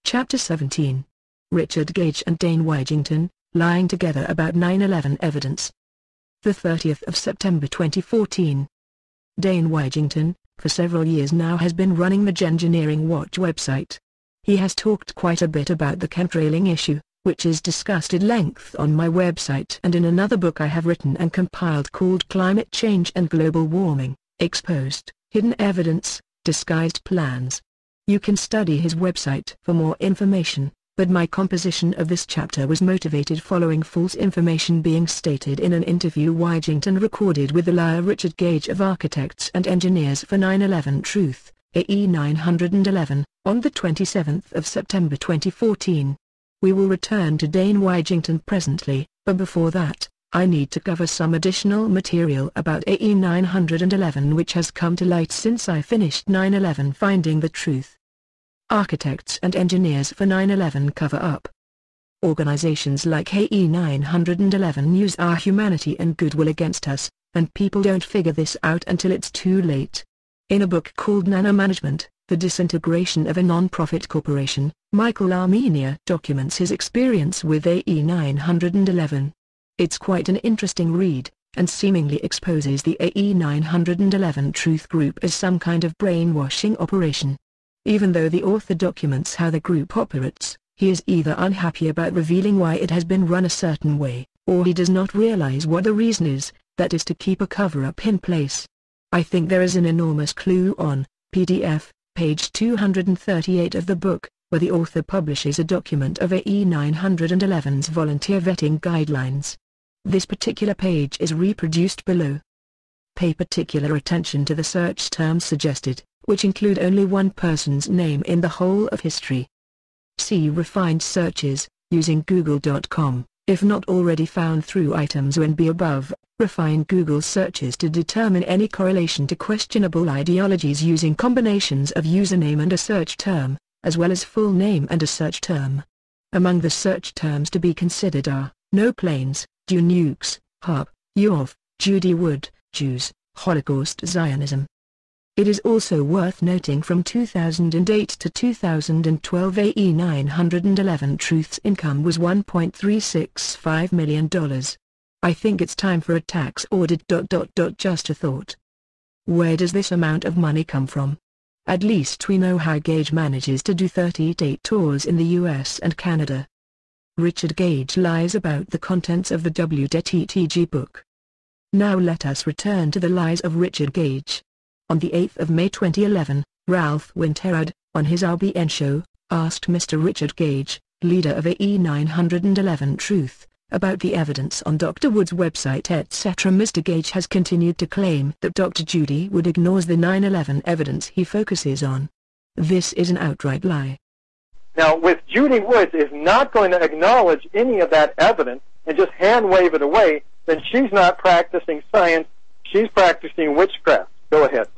Chapter 17. Richard Gage and Dane Wigington, lying together about 9/11 evidence. The 30th of September 2014. Dane Wigington, for several years now, has been running the Engineering Watch website. He has talked quite a bit about the chemtrailing issue, which is discussed at length on my website and in another book I have written and compiled called Climate Change and Global Warming, Exposed, Hidden Evidence, Disguised Plans. You can study his website for more information, but my composition of this chapter was motivated following false information being stated in an interview Wigington recorded with the liar Richard Gage of Architects and Engineers for 9/11 Truth, AE 911, on the 27th of September 2014. We will return to Dane Wigington presently, but before that, I need to cover some additional material about AE 911 which has come to light since I finished 9/11 Finding the Truth. Architects and Engineers for 9/11 Cover-Up. Organizations like AE 911 use our humanity and goodwill against us, and people don't figure this out until it's too late. In a book called Nanomanagement, The Disintegration of a Non-Profit Corporation, Michael Armenia documents his experience with AE 911. It's quite an interesting read, and seemingly exposes the AE 911 Truth Group as some kind of brainwashing operation. Even though the author documents how the group operates, he is either unhappy about revealing why it has been run a certain way, or he does not realize what the reason is, that is to keep a cover-up in place. I think there is an enormous clue on PDF, page 238 of the book, where the author publishes a document of AE 911's volunteer vetting guidelines. This particular page is reproduced below. Pay particular attention to the search terms suggested, which include only one person's name in the whole of history. See refined searches, using Google.com, if not already found through items 1b above. Refine Google searches to determine any correlation to questionable ideologies using combinations of username and a search term, as well as full name and a search term. Among the search terms to be considered are, no planes, do nukes, HARP, UOV, Judy Wood, Jews, Holocaust Zionism. It is also worth noting from 2008 to 2012 AE 911 Truth's income was $1.365 million. I think it's time for a tax audit. Just a thought. Where does this amount of money come from? At least we know how Gage manages to do 38 tours in the US and Canada. Richard Gage lies about the contents of the WTTG book. Now let us return to the lies of Richard Gage. On the 8th of May 2011, Ralph Winterrad, on his RBN show, asked Mr. Richard Gage, leader of AE 911 Truth, about the evidence on Dr. Wood's website etc. Mr. Gage has continued to claim that Dr. Judy Wood ignores the 9/11 evidence he focuses on. This is an outright lie. Now, with Judy Wood is not going to acknowledge any of that evidence and just hand-wave it away, then she's not practicing science, she's practicing witchcraft. Go ahead.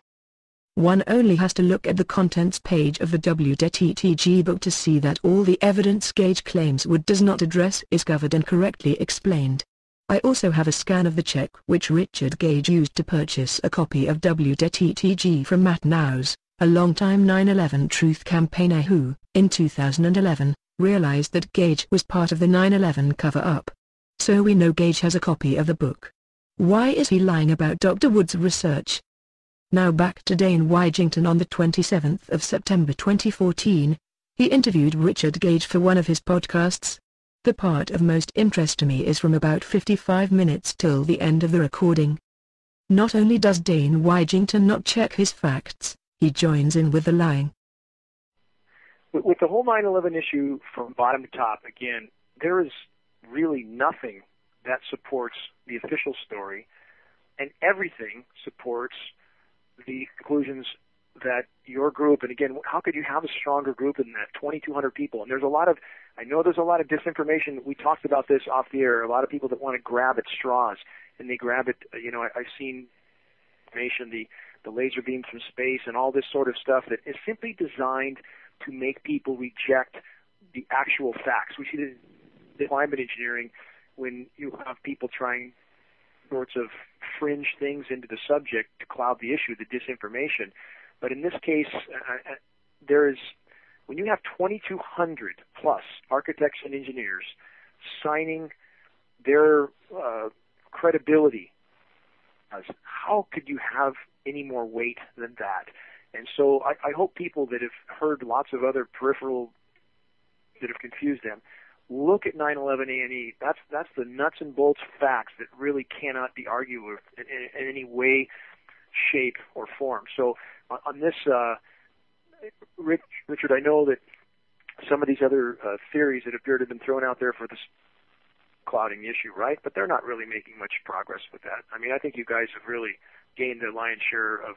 One only has to look at the contents page of the WTTG book to see that all the evidence Gage claims Wood does not address is covered and correctly explained. I also have a scan of the check which Richard Gage used to purchase a copy of WTTG from Matt Nowes, a longtime 9/11 Truth campaigner who, in 2011, realized that Gage was part of the 9/11 cover-up. So we know Gage has a copy of the book. Why is he lying about Dr. Wood's research? Now back to Dane Wigington. On the 27th of September 2014, he interviewed Richard Gage for one of his podcasts. The part of most interest to me is from about 55 minutes till the end of the recording. Not only does Dane Wigington not check his facts, he joins in with the lying. With the whole 9/11 issue from bottom to top, again, there is really nothing that supports the official story, and everything supports the conclusions that your group, and again, how could you have a stronger group than that? 2,200 people, and I know there's a lot of disinformation. We talked about this off the air. A lot of people that want to grab at straws, and they grab it. I've seen information, the laser beams from space, and all this sort of stuff that is simply designed to make people reject the actual facts. We see the climate engineering when you have people trying sorts of fringe things into the subject to cloud the issue, the disinformation. But in this case, there is when you have 2,200 plus architects and engineers signing their credibility, how could you have any more weight than that? And so I hope people that have heard lots of other peripheral that have confused them, look at 9/11 A&E. That's the nuts and bolts facts that really cannot be argued with in any way, shape, or form. So on this, Richard, I know that some of these other theories that appear to have been thrown out there for this clouding the issue, right? But they're not really making much progress with that. I mean, I think you guys have really gained the lion's share of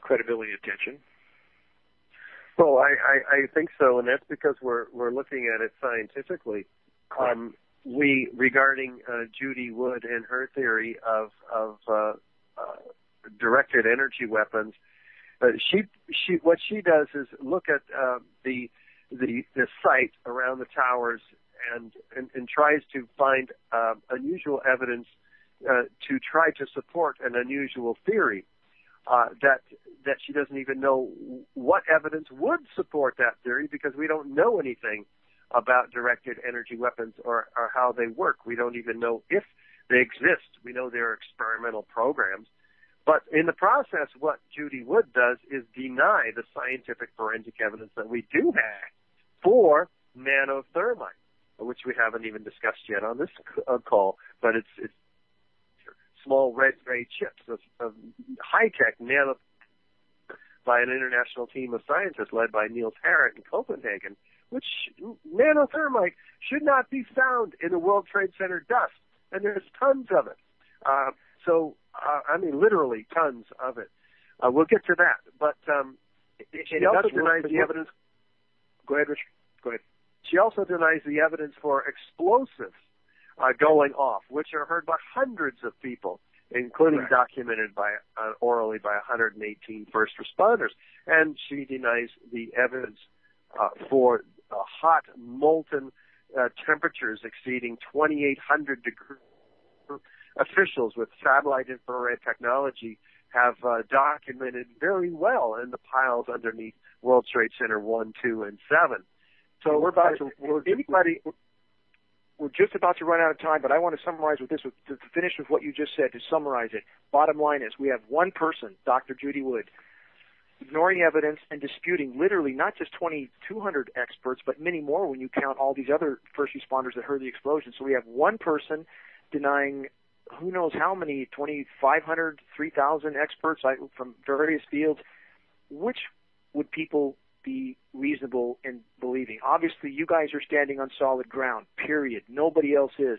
credibility and attention. Well, I think so, and that's because we're looking at it scientifically. Regarding Judy Wood and her theory of directed energy weapons, what she does is look at the site around the towers and tries to find unusual evidence to try to support an unusual theory. That she doesn't even know what evidence would support that theory, because we don't know anything about directed energy weapons or how they work. We don't even know if they exist. We know they're experimental programs. But in the process, what Judy Wood does is deny the scientific forensic evidence that we do have for nanothermite, which we haven't even discussed yet on this call, but it's small red-gray chips of high-tech nano by an international team of scientists led by Niels Harrit in Copenhagen, which nanothermite should not be found in the World Trade Center dust, and there's tons of it. I mean, literally tons of it. We'll get to that, but she also denies the evidence. Go ahead, Richard. Go ahead. She also denies the evidence for explosives going off, which are heard by hundreds of people, including documented orally by 118 first responders. And she denies the evidence for hot, molten temperatures exceeding 2,800 degrees. Officials with satellite infrared technology have documented very well in the piles underneath World Trade Center 1, 2, and 7. So we're just about to run out of time, but I want to summarize with this, to finish with what you just said, to summarize it. Bottom line is we have one person, Dr. Judy Wood, ignoring evidence and disputing literally not just 2,200 experts, but many more when you count all these other first responders that heard the explosion. So we have one person denying who knows how many, 2,500, 3,000 experts from various fields. Which would people be reasonable in believing? Obviously, you guys are standing on solid ground, period. Nobody else is.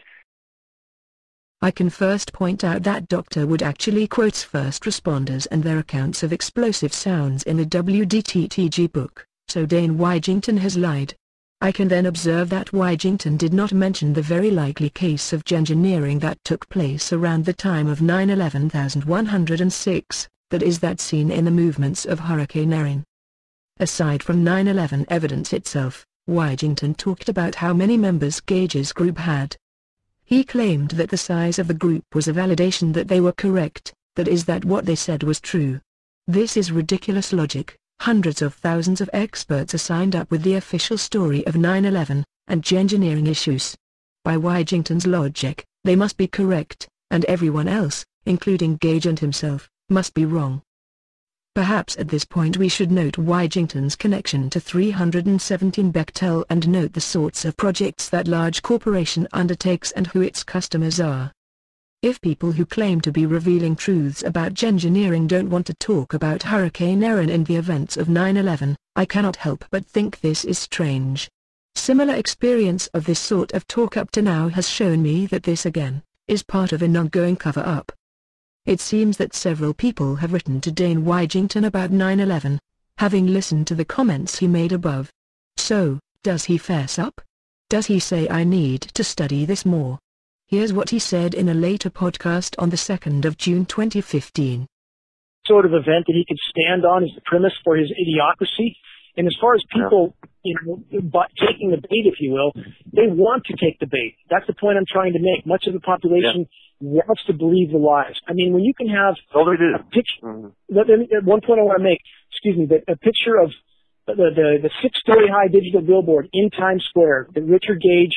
I can first point out that Dr. Wood actually quotes first responders and their accounts of explosive sounds in the WDTTG book, so Dane Wigington has lied. I can then observe that Wigington did not mention the very likely case of engineering that took place around the time of 9/11/1106, that is that seen in the movements of Hurricane Erin. Aside from 9/11 evidence itself, Wigington talked about how many members Gage's group had. He claimed that the size of the group was a validation that they were correct, that is that what they said was true. This is ridiculous logic. Hundreds of thousands of experts are signed up with the official story of 9/11, and engineering issues. By Wigington's logic, they must be correct, and everyone else, including Gage and himself, must be wrong. Perhaps at this point we should note Wigington's connection to 317 Bechtel and note the sorts of projects that large corporation undertakes and who its customers are. If people who claim to be revealing truths about engineering don't want to talk about Hurricane Erin and the events of 9/11, I cannot help but think this is strange. Similar experience of this sort of talk up to now has shown me that this again is part of an ongoing cover-up. It seems that several people have written to Dane Wigington about 9/11, having listened to the comments he made above. So, does he fess up? Does he say I need to study this more? Here's what he said in a later podcast on the 2nd of June 2015. Sort of event that he could stand on is the premise for his idiocracy. And as far as people, taking the bait, if you will, they want to take the bait. That's the point I'm trying to make. Much of the population wants to believe the lies. I mean, when you can have a picture, one point I want to make, a picture of the 6-story high digital billboard in Times Square that Richard Gage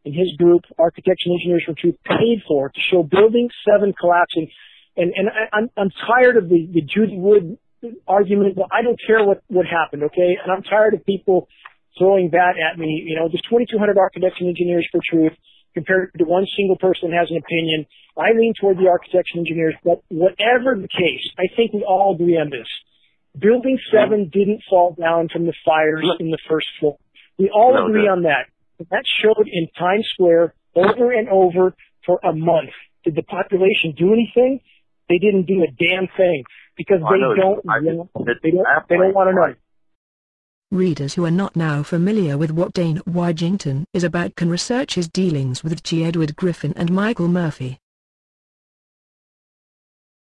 and his group, Architects and Engineers for Truth, paid for to show Building 7 collapsing. And I'm tired of the Judy Wood argument. Well, I don't care what happened, okay? And I'm tired of people throwing that at me. You know, there's 2,200 Architects and Engineers for Truth compared to one single person that has an opinion. I lean toward the Architects and Engineers, but whatever the case, I think we all agree on this. Building 7 didn't fall down from the fires in the first floor. We all agree on that. That showed in Times Square over and over for a month. Did the population do anything? They didn't do a damn thing because they don't want to know. Readers who are not now familiar with what Dane Wigington is about can research his dealings with G. Edward Griffin and Michael Murphy.